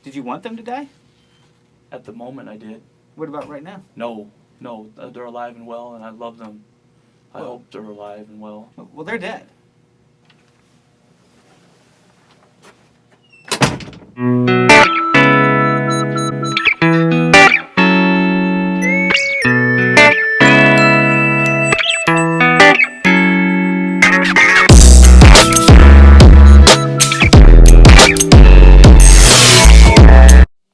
Did you want them to die? At the moment, I did. What about right now? No, they're alive and well, and I love them. I Well- hope they're alive and well. Well, they're dead.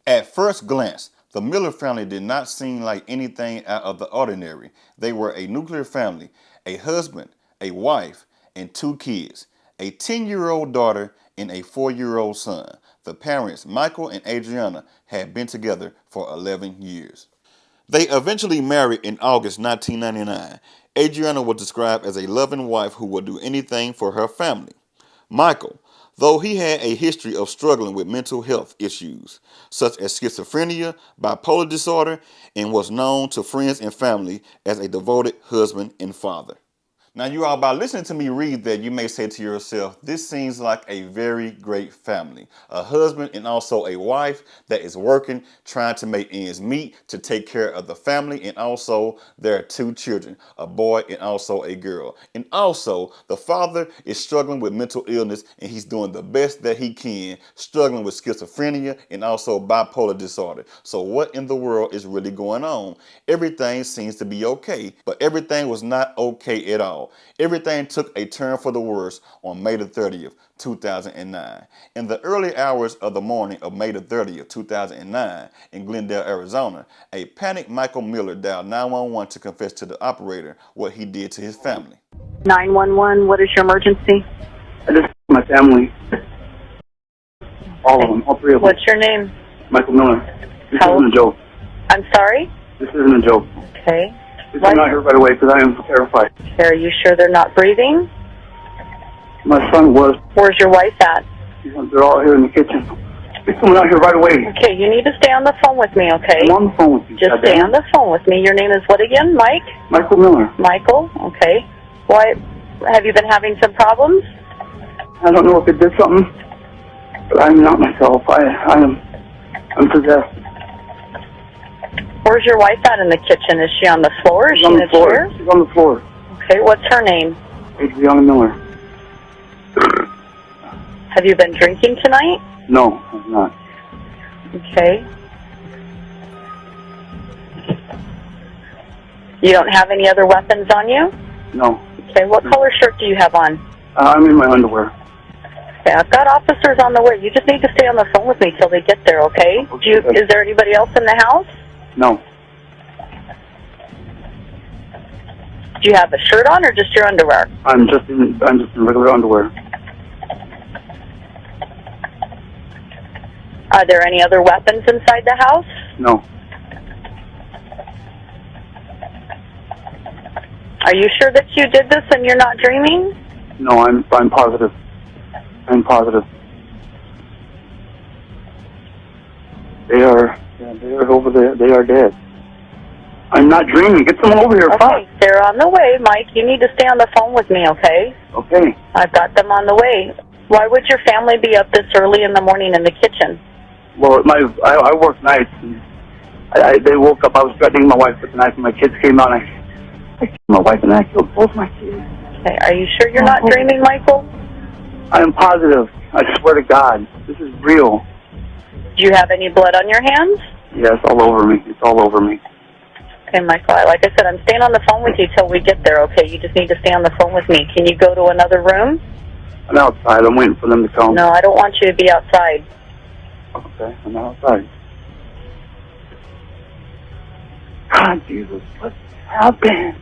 At first glance, the Miller family did not seem like anything out of the ordinary. They were a nuclear family, a husband, a wife, and 2 kids, a 10-year-old daughter and a 4-year-old son. The parents, Michael and Adriana, had been together for 11 years. They eventually married in August 1999. Adriana was described as a loving wife who would do anything for her family. Michael, though he had a history of struggling with mental health issues, such as schizophrenia, bipolar disorder, and was known to friends and family as a devoted husband and father. Now, you all, by listening to me read that, you may say to yourself, this seems like a very great family. A husband and also a wife that is working, trying to make ends meet to take care of the family, and also there are 2 children, a boy and also a girl. And also, the father is struggling with mental illness, and he's doing the best that he can, struggling with schizophrenia and also bipolar disorder. So what in the world is really going on? Everything seems to be okay, but everything was not okay at all. Everything took a turn for the worse on May the 30th, 2009. In the early hours of the morning of May the 30th, 2009, in Glendale, Arizona, a panicked Michael Miller dialed 911 to confess to the operator what he did to his family. 911, what is your emergency? I just my family. All of them, all 3 of them. What's your name? Michael Miller. This How- isn't a joke. I'm sorry? This isn't a joke. Okay. Please come out here right away because I am terrified. Okay, are you sure they're not breathing? My son was. Where's your wife at? They're all here in the kitchen. Please come out here right away. Okay, you need to stay on the phone with me, okay? I'm on the phone with you. Just goddamn. stay on the phone with me. Your name is what again? Mike? Michael Miller. Michael? Okay. Why, have you been having some problems? I don't know if it did something, but I'm not myself. I'm possessed. Where's your wife at in the kitchen? Is she on the floor? Is She's she on in the a floor. chair? She's on the floor. Okay, what's her name? Adriana Miller. Have you been drinking tonight? No, I'm not. Okay. You don't have any other weapons on you? No. Okay, what color shirt do you have on? I'm in my underwear. Okay, I've got officers on the way. You just need to stay on the phone with me till they get there, okay? Is there anybody else in the house? No. Do you have a shirt on or just your underwear? I'm just in regular underwear. Are there any other weapons inside the house? No. Are you sure that you did this and you're not dreaming? No, I'm positive. I'm positive. They are over there. They are dead. I'm not dreaming. Get someone over here. Okay, they're on the way, Mike. You need to stay on the phone with me, okay? Okay. I've got them on the way. Why would your family be up this early in the morning in the kitchen? Well, I work nights. And they woke up. I was threatening my wife with the knife, and my kids came out. And I killed my wife, and I killed both my kids. Okay, are you sure you're not dreaming, Michael? I am positive. I swear to God, this is real. Do you have any blood on your hands? Yes, all over me. It's all over me. Okay, Michael, like I said, I'm staying on the phone with you till we get there, okay? You just need to stay on the phone with me. Can you go to another room? I'm outside. I'm waiting for them to come. No, I don't want you to be outside. Okay, I'm outside. God, Jesus, what happened?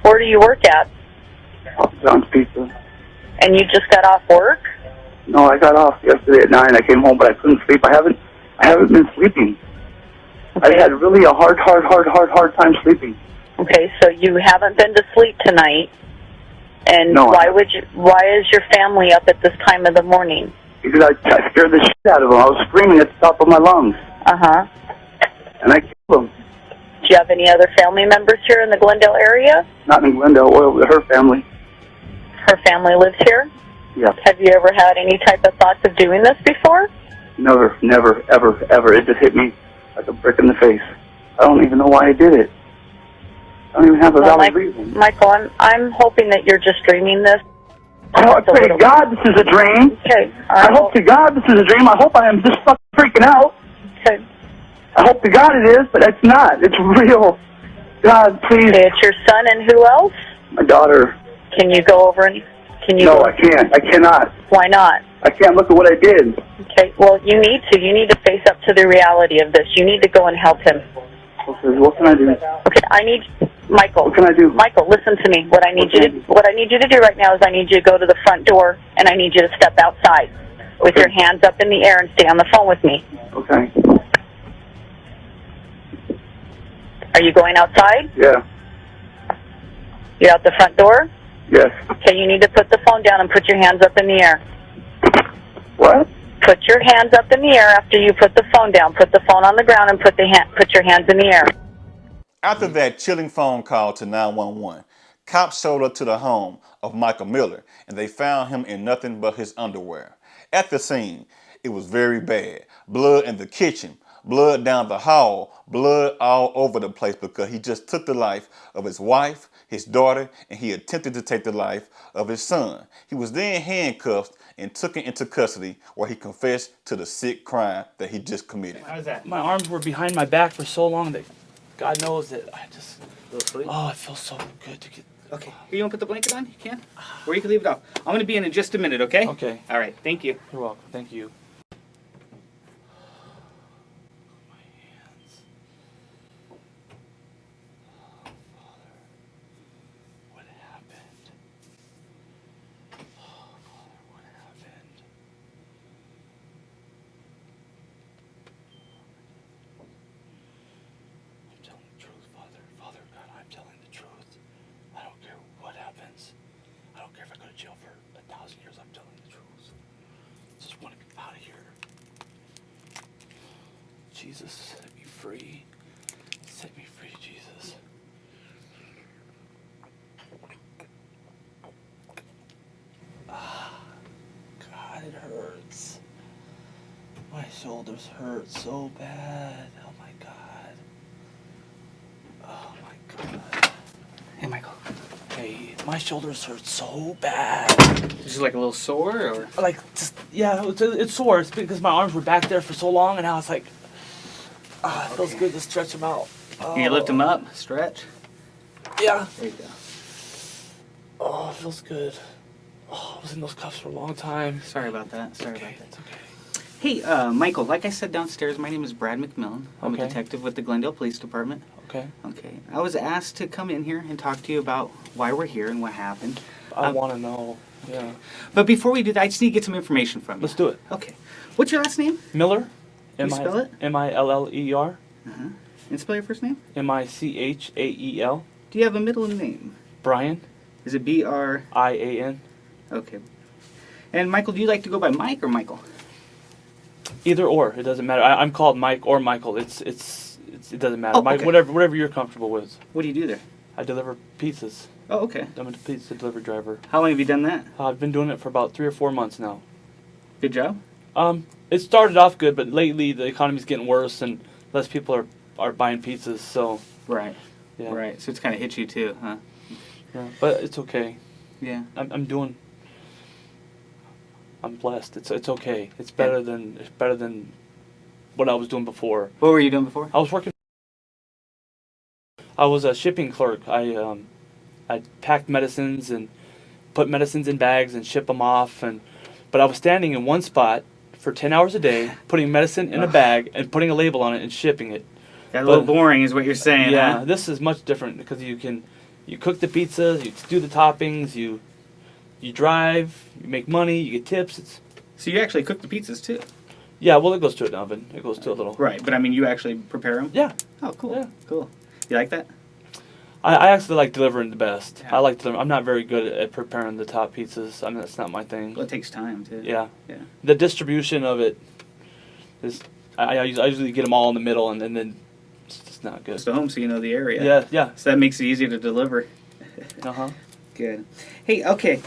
Where do you work at? Papa John's Pizza. And you just got off work? No, I got off yesterday at 9. I came home, but I couldn't sleep. I haven't been sleeping. Okay. I had really a hard time sleeping. Okay, so you haven't been to sleep tonight. And No, why is your family up at this time of the morning? Because I scared the shit out of them. I was screaming at the top of my lungs. Uh-huh. And I killed them. Do you have any other family members here in the Glendale area? Not in Glendale, well, her family. Her family lives here? Yes. Have you ever had any type of thoughts of doing this before? Never, never, ever, ever. It just hit me like a brick in the face. I don't even know why I did it. I don't even have a valid reason. Michael, I'm hoping that you're just dreaming this. I pray to God this is a dream. Okay. I hope to God this is a dream. I hope I am just fucking freaking out. Okay. I hope to God it is, but it's not. It's real. God, please. Okay, it's your son and who else? My daughter. Can you go over and can you? No, I can't. I cannot. Why not? I can't look at what I did. Okay. Well, you need to. You need to face up to the reality of this. You need to go and help him. Okay, what can I do? Okay. I need Michael. What can I do? Michael, listen to me. What I need you to do right now is I need you to go to the front door and I need you to step outside with your hands up in the air and stay on the phone with me. Okay. Are you going outside? Yeah. You're out the front door? Yes. Okay, you need to put the phone down and put your hands up in the air. What? Put your hands up in the air after you put the phone down. Put the phone on the ground and put your hands in the air. After that chilling phone call to 911, cops showed up to the home of Michael Miller and they found him in nothing but his underwear. At the scene, it was very bad. Blood in the kitchen, blood down the hall, blood all over the place because he just took the life of his wife, his daughter, and he attempted to take the life of his son. He was then handcuffed and taken into custody where he confessed to the sick crime that he just committed. How's that? My arms were behind my back for so long that God knows that I just, A little sleep? oh, it feels so good to get. Okay. Here, you want to put the blanket on? You can. Or you can leave it off. I'm going to be in just a minute, okay? Okay. All right. Thank you. You're welcome. Thank you. Jesus, set me free. Set me free, Jesus. Ah, God, it hurts. My shoulders hurt so bad. Oh my God. Oh my God. Hey, Michael. Hey, my shoulders hurt so bad. Just like a little sore, or? Like, just, yeah, it's sore. It's because my arms were back there for so long, and now it's like, it feels good to stretch them out. Oh. You lift them up, stretch. Yeah. There you go. Oh, it feels good. Oh, I was in those cuffs for a long time. Sorry about that. Sorry Okay, about that. it's okay. Hey, Michael, like I said downstairs, my name is Brad McMillan. I'm Okay. a detective with the Glendale Police Department. Okay. Okay. I was asked to come in here and talk to you about why we're here and what happened. I want to know. Yeah. But before we do that, I just need to get some information from you. Let's do it. Okay. What's your last name? Miller. Can you spell it? Miller. Uh-huh. And spell your first name? Michael. Do you have a middle name? Brian. Is it B-R? Ian. Okay. And Michael, do you like to go by Mike or Michael? Either or, it doesn't matter. I'm called Mike or Michael. It doesn't matter. Oh, Mike, okay. whatever you're comfortable with. What do you do there? I deliver pizzas. Oh, okay. I'm a pizza delivery driver. How long have you done that? I've been doing it for about 3 or 4 months now. Good job. It started off good, but lately the economy's getting worse and less people are buying pizzas. So Right. yeah, Right. So it's kind of hit you too, huh? yeah. But it's okay. Yeah. I'm blessed. It's okay. It's better than what I was doing before. What were you doing before? I was a shipping clerk. I packed medicines and put medicines in bags and ship them off. But I was standing in one spot for 10 hours a day, putting medicine in a bag and putting a label on it and shipping it. Got a little boring, is what you're saying. Yeah, Huh? this is much different because you cook the pizza, you do the toppings, you drive, you make money, you get tips. So you actually cook the pizzas too? Yeah, well, it goes to an oven. It goes to a little. Right, but I mean, you actually prepare them? Yeah. Oh, cool. Yeah. Cool. You like that? I actually like delivering the best. Yeah. I like delivering. I'm not very good at preparing the top pizzas. I mean, that's not my thing. Well, it takes time too. Yeah. Yeah. The distribution of it is. I usually get them all in the middle, and then it's just not good. Close to home, so you know the area. Yeah. Yeah. So that makes it easier to deliver. Good. Hey, okay.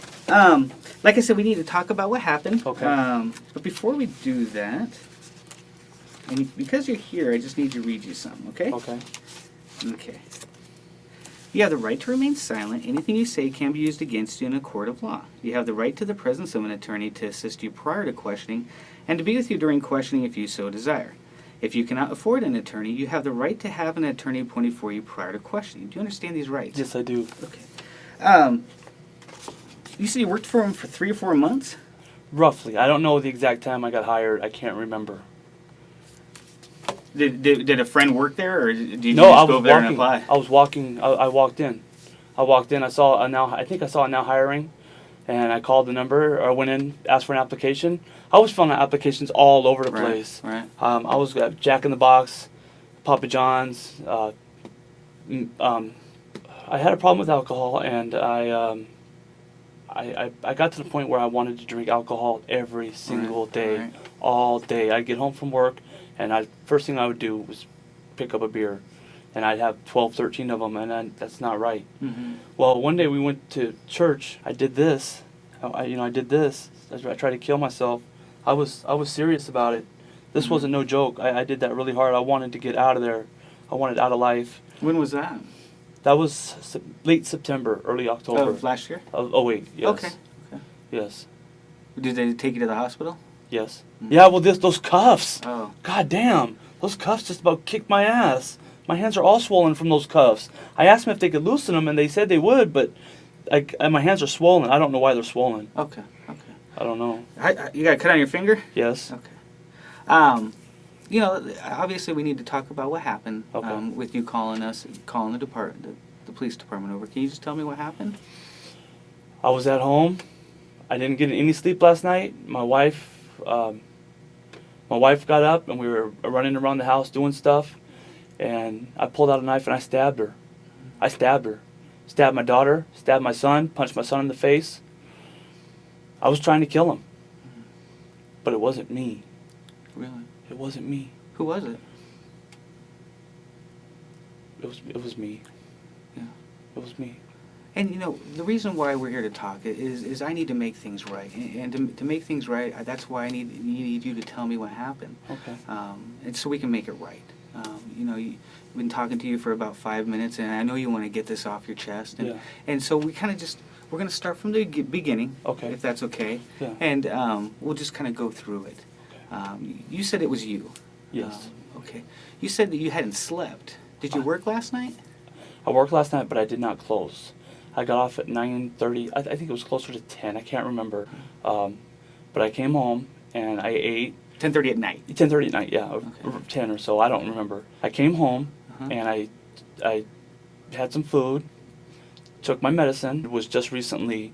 Like I said, we need to talk about what happened. Okay. But before we do that, And because you're here, I just need to read you something, okay? Okay. Okay. You have the right to remain silent. Anything you say can be used against you in a court of law. You have the right to the presence of an attorney to assist you prior to questioning and to be with you during questioning if you so desire. If you cannot afford an attorney, you have the right to have an attorney appointed for you prior to questioning. Do you understand these rights? Yes, I do. Okay. You said you worked for him for 3 or 4 months? Roughly. I don't know the exact time I got hired. I can't remember. Did a friend work there, or did you No, just I was go over there and walking. apply? I was walking. I walked in. I saw a now. I think I saw a now hiring, and I called the number or went in, asked for an application. I was filling out applications all over the place. Right. I was at Jack in the Box, Papa John's. I had a problem with alcohol, and I got to the point where I wanted to drink alcohol every single day, right. all day. I'd get home from work, and first thing I would do was pick up a beer, and I'd have 12, 13 of them, and that's not right. Mm-hmm. Well, one day we went to church. I did this. I did this. I tried to kill myself. I was serious about it. This wasn't no joke. I did that really hard. I wanted to get out of there. I wanted out of life. When was that? That was late September, early October. Of last year? Oh wait, yes. Okay. Yes. Did they take you to the hospital? Yes. Yeah, well, those cuffs. Oh. God damn. Those cuffs just about kicked my ass. My hands are all swollen from those cuffs. I asked them if they could loosen them, and they said they would, but my hands are swollen. I don't know why they're swollen. Okay. I don't know. You got a cut on your finger? Yes. Okay. Obviously we need to talk about what happened Okay. with you calling the police department over. Can you just tell me what happened? I was at home. I didn't get any sleep last night. My wife got up, and we were running around the house doing stuff, and I pulled out a knife and I stabbed her. Stabbed my daughter, stabbed my son, punched my son in the face. I was trying to kill him. But it wasn't me. Really? It wasn't me. Who was it? It was me. Yeah. It was me. And the reason why we're here to talk is I need to make things right, and to make things right, that's why I need you to tell me what happened. Okay. And so we can make it right. You've been talking to you for about 5 minutes, and I know you want to get this off your chest. And, Yeah. and so we're going to start from the beginning, Okay. if that's okay. Yeah. And we'll just kind of go through it. You said it was you. Yes. Okay. You said that you hadn't slept. Did you work last night? I worked last night, but I did not close. I got off at 9:30. I think it was closer to 10. I can't remember. But I came home and I ate. 10:30 at night. 10:30 at night, yeah, or Okay. 10 or so. I don't remember. I came home and I had some food. Took my medicine. It was just recently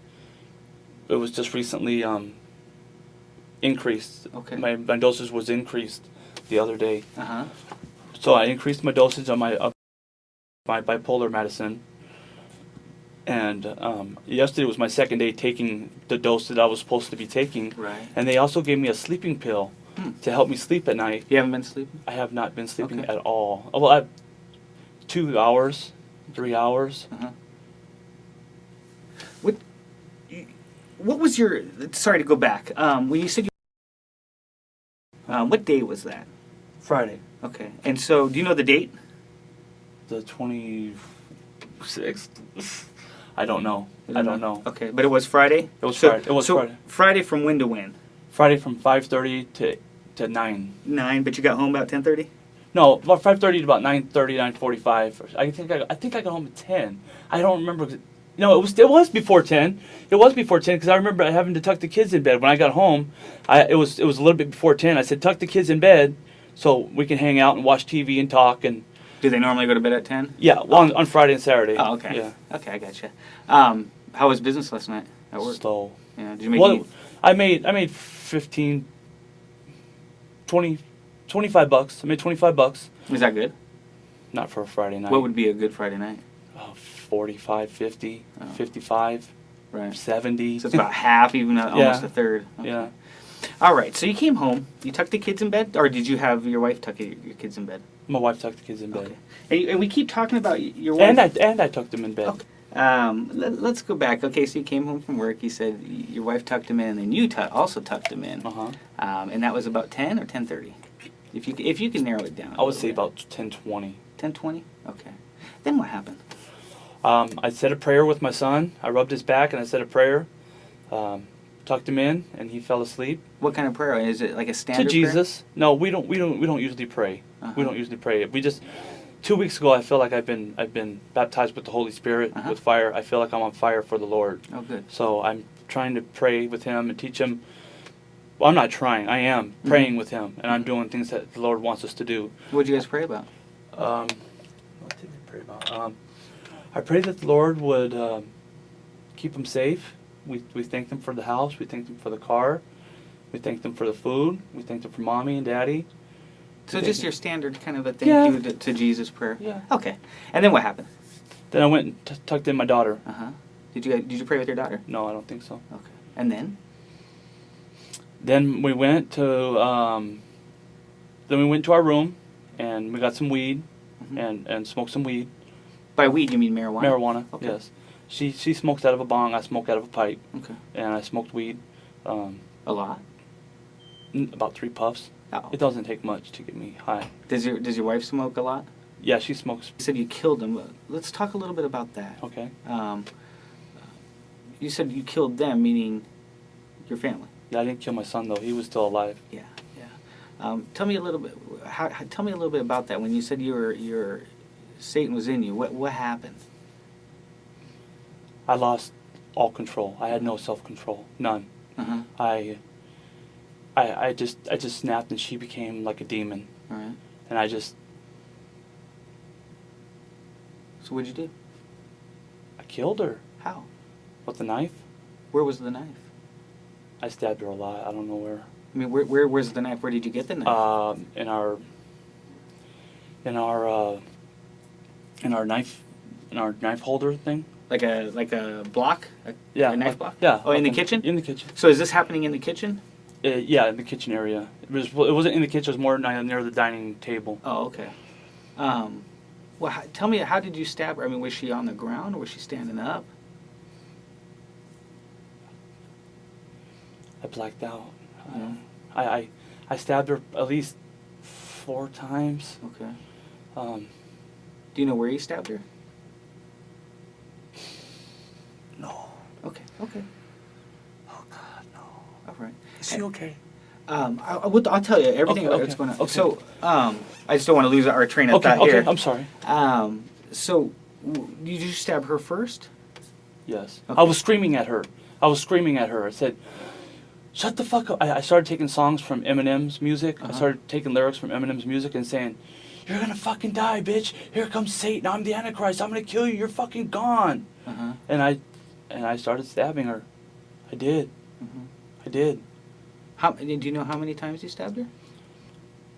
increased. Okay. My dosage was increased the other day. Uh-huh. So I increased my dosage on my bipolar medicine. And yesterday was my second day taking the dose that I was supposed to be taking. Right. And they also gave me a sleeping pill to help me sleep at night. You haven't been sleeping? I have not been sleeping Okay. at all. Well, 2 hours, 3 hours. Uh-huh. What was your... Sorry to go back. When you said what day was that? Friday, Okay. And so, do you know the date? the 26th. I don't know. I don't know. Okay, but it was Friday? It was Friday. It was Friday. Friday from when to when? Friday from 5:30 to 9. 9, but you got home about 10:30? No, about 5:30 to about 9:30, 9:45. I think I got home at 10. I don't remember. No, it was before 10. It was before 10 because I remember having to tuck the kids in bed when I got home. It was a little bit before 10. I said tuck the kids in bed so we can hang out and watch TV and talk and. Do they normally go to bed at 10? Yeah, well, on Friday and Saturday. Oh, okay. Yeah. Okay, I gotcha. How was business last night at work? So. Yeah, did you make Well, any... I made 15, 20, 25 bucks. I made 25 bucks. Was that good? Not for a Friday night. What would be a good Friday night? 45, 50, Oh. 55, Right. 70. So it's about half, even almost a third. Okay. Yeah. All right, so you came home. You tucked the kids in bed? Or did you have your wife tuck your kids in bed? My wife tucked the kids in bed. Okay. And we keep talking about your wife. And I tucked them in bed. Okay. Let's go back. Okay, so you came home from work. You said your wife tucked him in, and then you also tucked him in. Uh-huh. And that was about 10 or 10:30? If you can narrow it down. I would say about 10, 20. 10, 20? Okay. Then what happened? I said a prayer with my son. I rubbed his back and I said a prayer. Tucked him in, and he fell asleep. What kind of prayer? Is it like a standard to Jesus? No, we don't usually pray. Uh-huh. We don't usually pray. We just 2 weeks ago, I feel like I've been baptized with the Holy Spirit, Uh-huh. with fire. I feel like I'm on fire for the Lord. Oh, good. So I'm trying to pray with him and teach him. Well, I'm not trying. I am praying with him, and I'm doing things that the Lord wants us to do. What did you guys pray about? What did we pray about? I pray that the Lord would keep him safe. We thank him for the house. We thank him for the car. We thank them for the food. We thank them for mommy and daddy. So We just thank your standard kind of a thank Yeah. you to Jesus prayer? Yeah. Okay. And then what happened? Then I went and tucked in my daughter. Uh-huh. Did you pray with your daughter? No, I don't think so. Okay. And then? Then we went to our room, and we got some weed, Mhm. and smoked some weed. By weed, you mean marijuana? Marijuana, Okay. yes. She smokes out of a bong. I smoke out of a pipe, Okay. and I smoked weed. A lot? About 3 puffs. Oh. It doesn't take much to get me high. Does your wife smoke a lot? Yeah, she smokes. You said you killed them. Let's talk a little bit about that. Okay. You said you killed them, meaning your family. Yeah, I didn't kill my son though. He was still alive. Yeah, yeah. Tell me a little bit. Tell me a little bit about that. When you said your Satan was in you, what happened? I lost all control. I had no self-control, none. Uh-huh. I just snapped, and she became like a demon. All right. And I just So what'd you do? I killed her How? with a knife. Where was the knife? I stabbed her a lot. I don't know where. I mean, where's the knife? Where did you get the knife? In our knife holder thing. Like a block? Yeah, A knife block? Yeah. Oh, in the up kitchen? In the kitchen. So is this happening in the kitchen? Yeah, in the kitchen area. It wasn't in the kitchen. It was more near the dining table. Oh, okay. Well, tell me, how did you stab her? I mean, was she on the ground or was she standing up? I blacked out. Yeah. I stabbed her at least 4 times. Okay. Um, Do you know where you stabbed her? no. Okay. Okay. Oh God, no. All right. Is she okay? I'll tell you everything Okay, about what's okay, going on. okay. So, I just don't want to lose our train of Okay. thought Okay. here. I'm sorry. So, did you stab her first? Yes. Okay. I was screaming at her. I said, "Shut the fuck up!" I started taking songs from Eminem's music. Uh-huh. I started taking lyrics from Eminem's music and saying, "You're gonna fucking die, bitch! Here comes Satan! I'm the Antichrist! I'm gonna kill you! You're fucking gone!" Uh-huh. And I started stabbing her. I did. Mhm. I did. Do you know how many times you stabbed her?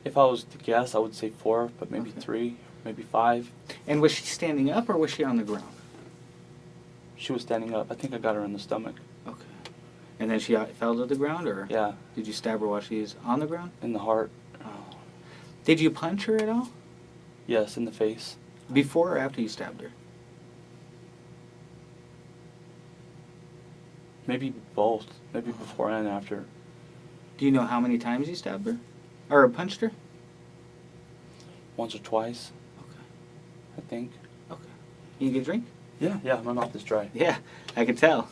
If I was to guess, I would say 4, but maybe Okay. 3, maybe 5. And was she standing up or was she on the ground? She was standing up. I think I got her in the stomach. Okay. And then she fell to the ground, or Yeah, did you stab her while she was on the ground? in the heart. Oh. Did you punch her at all? Yes, in the face. Before or after you stabbed her? Maybe both. Maybe before and after. Do you know how many times you stabbed her? Or punched her? Once or twice, Okay. I think. Okay. You get a drink? Yeah, my mouth is dry. Yeah, I could tell.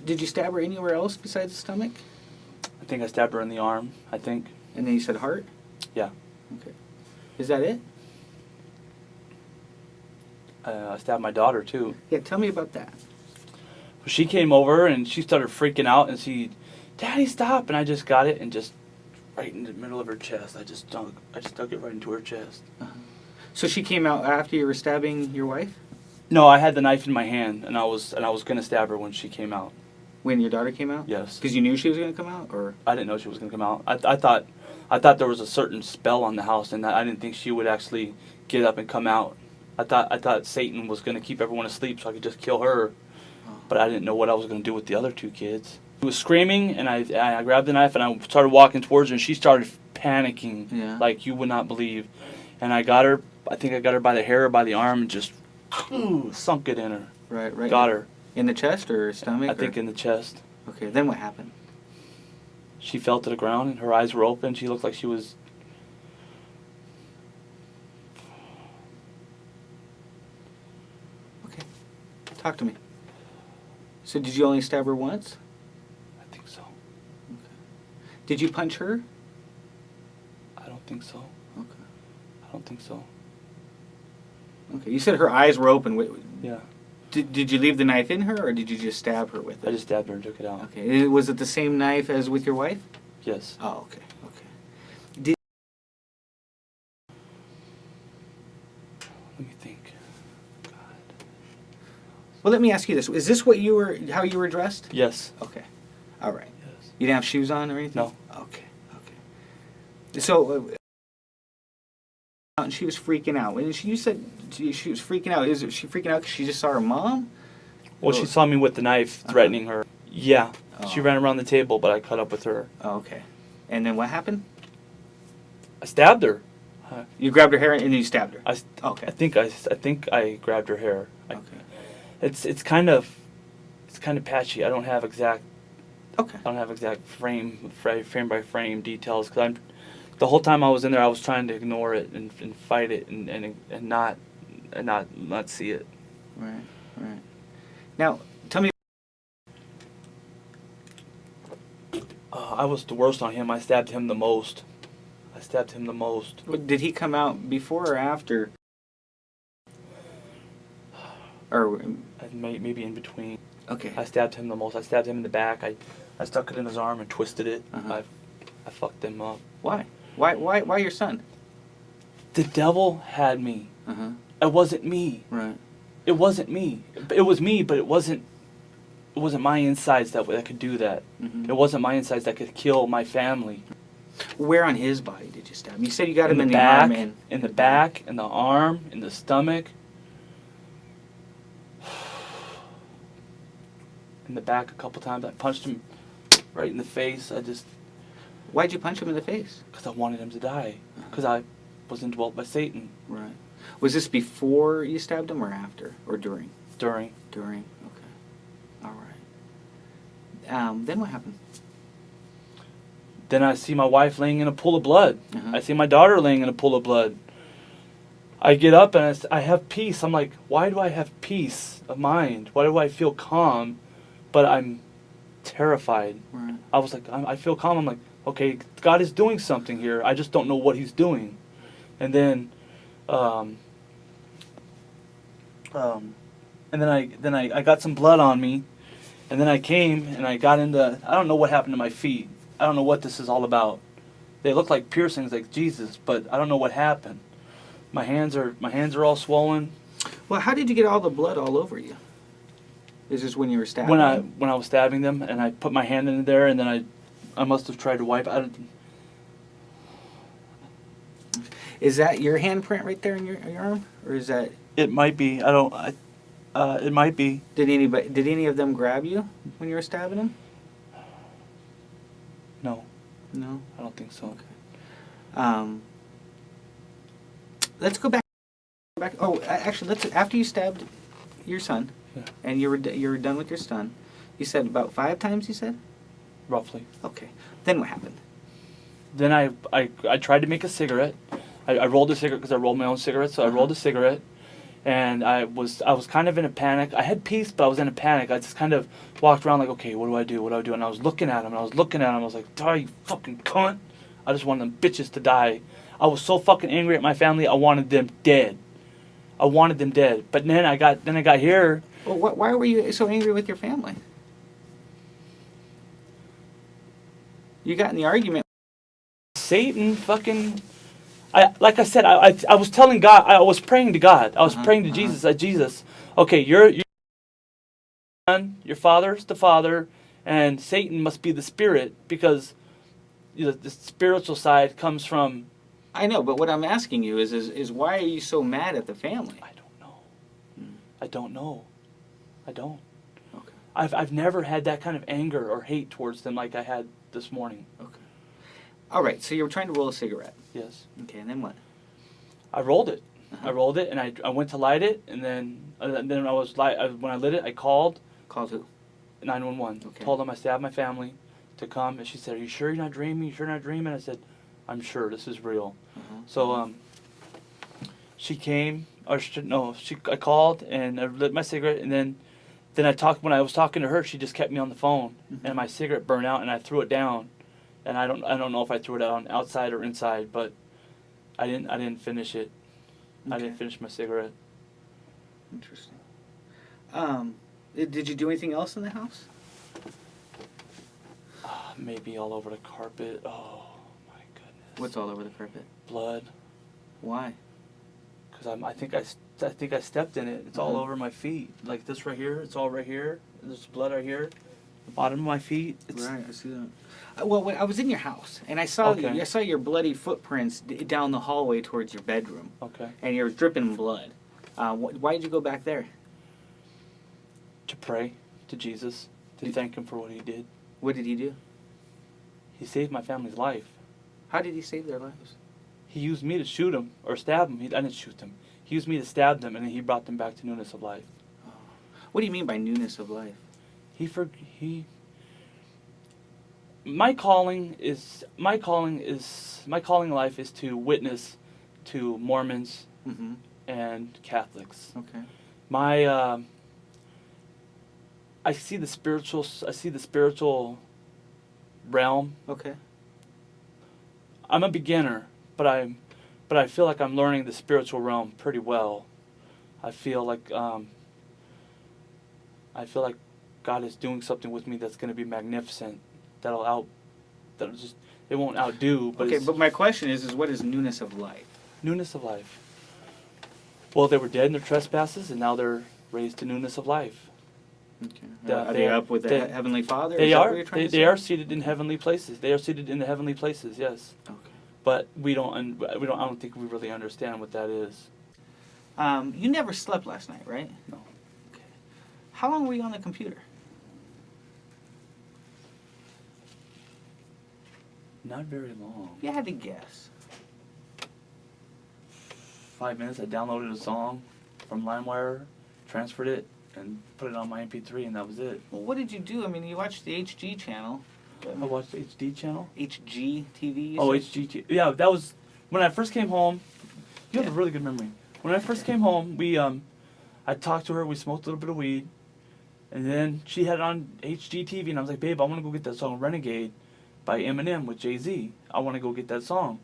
Did you stab her anywhere else besides the stomach? I think I stabbed her in the arm, I think. And then you said heart? Yeah. Okay. Is that it? I stabbed my daughter too. Yeah, tell me about that. She came over and she started freaking out and "Daddy, stop!" And I just got it and just right in the middle of her chest. I just dug it right into her chest. So she came out after you were stabbing your wife? No, I had the knife in my hand and I was gonna stab her when she came out. When your daughter came out? Yes. Because you knew she was going to come out, or? I didn't know she was gonna come out. I thought there was a certain spell on the house and that I didn't think she would actually get up and come out. I thought Satan was gonna keep everyone asleep so I could just kill her. But I didn't know what I was going to do with the other 2 kids. She was screaming, and I grabbed the knife, and I started walking towards her, and she started panicking, Yeah. like you would not believe. And I got her, I think I got her by the hair or by the arm, and just sunk it in her. Right. Got her. In the chest or stomach? I think in the chest. Okay, then what happened? She fell to the ground and her eyes were open. She looked like she was... Okay, talk to me. So did you only stab her once? I think so. Did you punch her? I don't think so. Okay. I don't think so. Okay, you said her eyes were open. Yeah. Did you leave the knife in her, or did you just stab her with it? I just stabbed her and took it out. Okay, was it the same knife as with your wife? Yes. Oh, okay, okay. Let me think. God. Well, let me ask you this: is this how you were dressed? Yes. Okay, all right. Yes. You didn't have shoes on or anything? No. Okay, okay. So, and she was freaking out. And you said she was freaking out. Is she freaking out because she just saw her mom? Well, she saw me with the knife threatening her. Yeah. She Oh. ran around the table, but I caught up with her. Oh, okay. And then what happened? I stabbed her. You grabbed her hair and then you stabbed her. Okay. I think I grabbed her hair. Okay. It's kind of patchy. I don't have exact Okay. frame by frame details because the whole time I was in there I was trying to ignore it and fight it and not see it. Right. Right. Now, tell me. I was the worst on him. I stabbed him the most. Did he come out before or after? Or Maybe in between. okay. I stabbed him the most. I stabbed him in the back. I stuck it in his arm and twisted it. Uh-huh. I fucked him up. Why? Why your son? The devil had me. Uh-huh. It wasn't me. Right. It wasn't me. It was me, but it wasn't my insides that could do that. Mhm. It wasn't my insides that could kill my family. Where on his body did you stab him? You said you got him in the back, arm and in the back, in the arm, in the stomach. In the back a couple times. I punched him right in the face. Why'd you punch him in the face? Because I wanted him to die. Because I was indwelt by Satan. Right. Was this before you stabbed him or after or during? During. During. Okay. All right. Then what happened? Then I see my wife laying in a pool of blood. Uh-huh. I see my daughter laying in a pool of blood. I get up and I have peace. I'm like, why do I have peace of mind? Why do I feel calm? But I'm terrified. Right. I was like, I feel calm. I'm like, okay, God is doing something here. I just don't know what He's doing. And then, and then I got some blood on me, and then I came and I got into. I don't know what happened to my feet. I don't know what this is all about. They look like piercings, like Jesus, but I don't know what happened. My hands are all swollen. Well, how did you get all the blood all over you? Is this when you were stabbing? When I was stabbing them, and I put my hand in there, and then I must have tried to wipe. Is that your handprint right there in your arm, or is that? It might be. I don't. It might be. Did any of them grab you when you were stabbing them? No, No. I don't think so. Let's go back. Oh, actually, after you stabbed your son, Yeah. and you were done with your son. You said about 5 times. You said. Roughly. Okay. Then what happened? Then I tried to make a cigarette. I rolled a cigarette because I rolled my own cigarettes. So I rolled a cigarette, and I was kind of in a panic. I had peace, but I was in a panic. I just kind of walked around like, okay, what do I do? What do I do? And I was looking at him, and I was like, die, you fucking cunt! I just wanted them bitches to die. I was so fucking angry at my family. I wanted them dead. But then I got here. Well, why were you so angry with your family? You got in the argument. Satan fucking. Like I said, I was telling God, I was praying to God. I was praying to Jesus. Jesus, okay, you're son, your father's the father, and Satan must be the spirit because the spiritual side comes from. I know, but what I'm asking you is why are you so mad at the family? I don't know. I don't know. I don't. Okay. I've never had that kind of anger or hate towards them like I had this morning. Okay. All right. So you were trying to roll a cigarette. Yes. Okay. And then what? I rolled it. Uh-huh. I rolled it, and I went to light it, and then when I lit it, I called. Called who? 911. Okay. Told them I stabbed my family to come, and she said, "Are you sure you're not dreaming? You sure you're not dreaming?" I said, "I'm sure. This is real." So she came, or I called and I lit my cigarette, and then when I was talking to her, she just kept me on the phone, and my cigarette burned out, and I threw it down, and I don't know if I threw it out outside or inside, but I didn't finish it. I didn't finish my cigarette. Interesting. Did you do anything else in the house? Maybe all over the carpet. Oh my goodness. What's all over the carpet? Blood? Why? Because I think I stepped in it. It's all over my feet. Like this right here. It's all right here. There's blood right here. The bottom of my feet. It's, Right, I see that. Well, when I was in your house, and I saw Okay. I saw your bloody footprints down the hallway towards your bedroom, Okay. and you're dripping blood. Why did you go back there? To pray to Jesus, to thank him for what he did. What did he do? He saved my family's life. How did he save their lives? He used me to shoot him or stab him. I didn't shoot them. He used me to stab them, and then he brought them back to newness of life. What do you mean by newness of life? My calling in life is to witness to Mormons Mm-hmm. and Catholics. Okay. I see the spiritual realm. Okay. I'm a beginner, but I feel like I'm learning the spiritual realm pretty well. I feel like God is doing something with me that's going to be magnificent. It won't outdo. But Okay, it's but my question is what is newness of life? newness of life. Well, they were dead in their trespasses, and now they're raised to newness of life. Okay. Are they up with the Heavenly Father? They Is that what are. you're trying to They say? are seated in heavenly places. They are seated in the heavenly places. Yes. Okay. But I don't think we really understand what that is. You never slept last night, right? No. Okay. How long were you on the computer? Not very long. If you had to guess. 5 minutes. I downloaded a song from LimeWire, transferred it, and put it on my MP3, and that was it. Well, what did you do? I mean, you watched the HG channel. I watched the HD channel. HG TV? You Oh, said? HGT. Yeah, that was when I first came home. You have a really good memory. When I first came home, I talked to her. We smoked a little bit of weed, and then she had it on HGTV, and I was like, "Babe, I want to go get that song Renegade by Eminem with Jay-Z. I want to go get that song."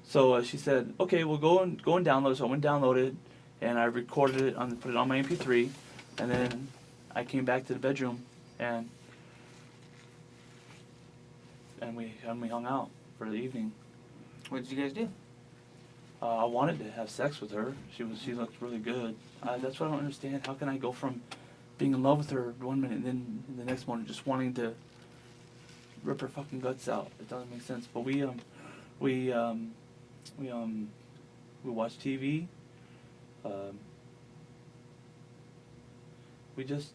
So she said, "Okay, we'll go and download it." So I went and downloaded, and I recorded it put it on my MP3, and then I came back to the bedroom, and we hung out for the evening. What did you guys do? I wanted to have sex with her. She looked really good. That's what I don't understand. How can I go from being in love with her 1 minute and then the next morning just wanting to rip her fucking guts out? It doesn't make sense. But we watched TV. We just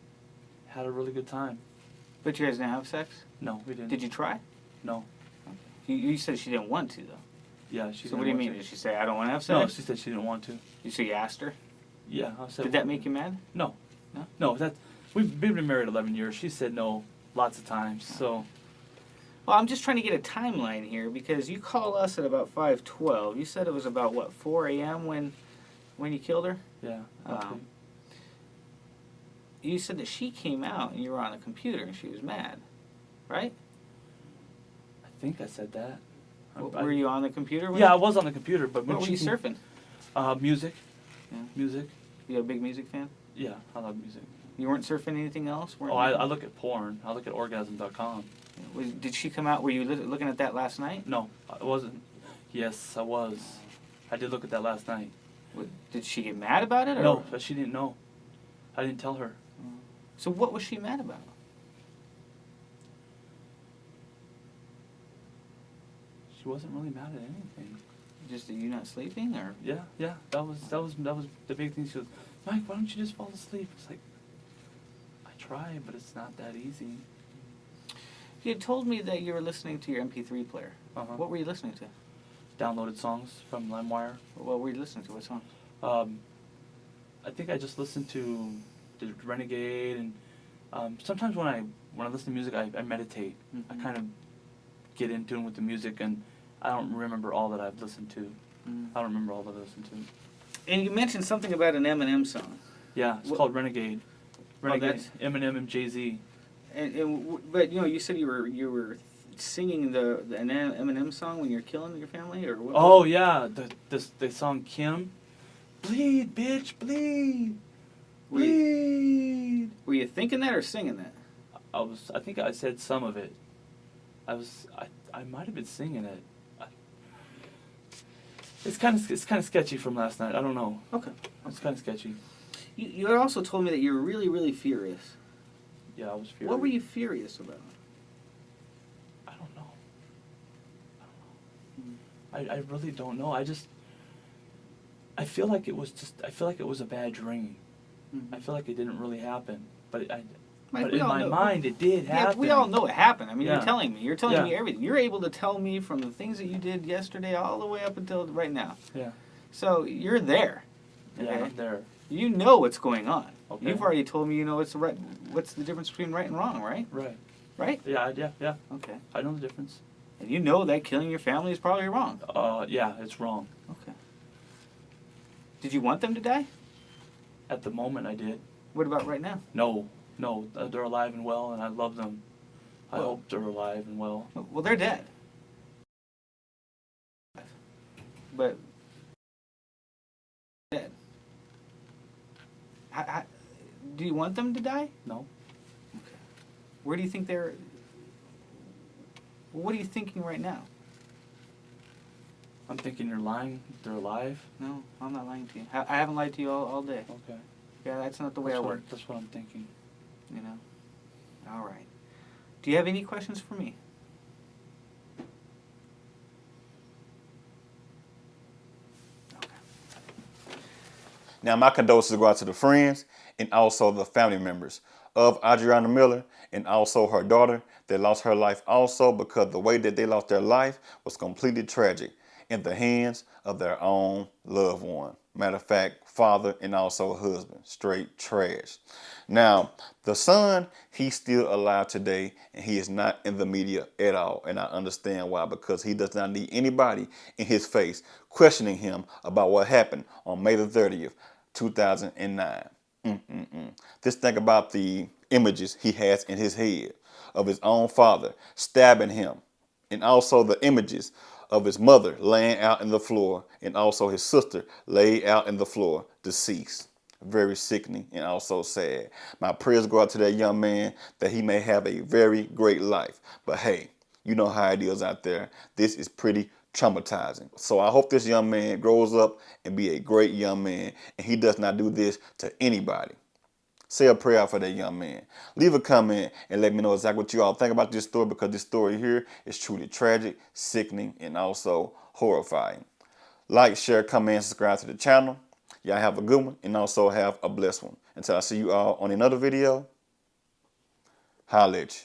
had a really good time. But you guys didn't have sex? No, we didn't. Did you try? No. You said she didn't want to, though. Yeah, she. So what do you mean? Did she say, I don't want to have No, sex? she said she didn't want to. So you asked her? Yeah, I said. Did that make you mad? No. No? No, we've been married 11 years. She said no lots of times. So Well, I'm just trying to get a timeline here because you call us at about 5:12. You said it was about, what, 4 a.m. when you killed her? yeah. Um, You said that she came out and you were on a computer and she was mad, right? I think I said that. Were you on the computer? Yeah, I was on the computer, but when What were you surfing? Music. Yeah. Music. You a big music fan? Yeah, I love music. You weren't surfing anything else? Oh, I look at porn. I look at orgasm.com. Did she come out? Were you looking at that last night? No, I wasn't. Yes, I was. I did look at that last night. Did she get mad about it? Or? No, but she didn't know. I didn't tell her. So what was she mad about? She wasn't really mad at anything. Just that you not sleeping, or? Yeah. That was the big thing. She goes, "Mike, why don't you just fall asleep?" It's like, I try, but it's not that easy. You had told me that you were listening to your MP3 player. Uh-huh. What were you listening to? Downloaded songs from LimeWire. What were you listening to? What songs? I think I just listened to the Renegade and Sometimes when I listen to music, I meditate. I kind of get in tune with the music, and I don't remember all that I've listened to. I don't remember all that I listened to. And you mentioned something about an Eminem song. Yeah, it's called Renegade. Renegade. Eminem and Jay-Z. But you know, you said you were singing an Eminem song when you're killing your family, or what? Oh yeah, the song Kim. Bleed, bitch, bleed, bleed. Were you thinking that or singing that? I think I said some of it. I might have been singing it. It's kind of sketchy from last night. I don't know. Okay. It's kind of sketchy. You had also told me that you were really, really furious. Yeah, I was furious. What were you furious about? I don't know. I really don't know. I feel like it was a bad dream. Mm-hmm. I feel like it didn't really happen, but But in my mind it did happen. Yeah, we all know it happened. I mean, Yeah. you're telling me everything. You're able to tell me from the things that you did yesterday all the way up until right now. Yeah. So you're there. Yeah, Okay? I'm there. You know what's going on. Okay. You've already told me you know what's the difference between right and wrong, right? Right. Right? Yeah. Okay. I know the difference. And you know that killing your family is probably wrong. Yeah, it's wrong. Okay. Did you want them to die? At the moment, I did. What about right now? No, they're alive and well, and I love them. I Well- hope they're alive and well. Well, they're dead. But dead. Do you want them to die? No. Okay. Where do you think they're? What are you thinking right now? I'm thinking you're lying. They're alive. No, I'm not lying to you. I haven't lied to you all day. Okay. Yeah, that's not the way I work. That's what I'm thinking. You know. All right. Do you have any questions for me? Now, my condolences go out to the friends and also the family members of Adriana Miller and also her daughter that lost her life also, because the way that they lost their life was completely tragic in the hands of their own loved one. Matter of fact, father and also husband, straight trash. Now, the son, he's still alive today and he is not in the media at all. And I understand why, because he does not need anybody in his face questioning him about what happened on May the 30th, 2009. Just think about the images he has in his head of his own father stabbing him, and also the images of his mother laying out in the floor, and also his sister laid out in the floor, deceased. Very sickening and also sad. My prayers go out to that young man that he may have a very great life. But hey, you know how it is out there. This is pretty traumatizing. So I hope this young man grows up and be a great young man, and he does not do this to anybody. Say a prayer for that young man. Leave a comment and let me know exactly what you all think about this story, because this story here is truly tragic, sickening, and also horrifying. Like, share, comment, and subscribe to the channel. Y'all have a good one and also have a blessed one. Until I see you all on another video, holla at you.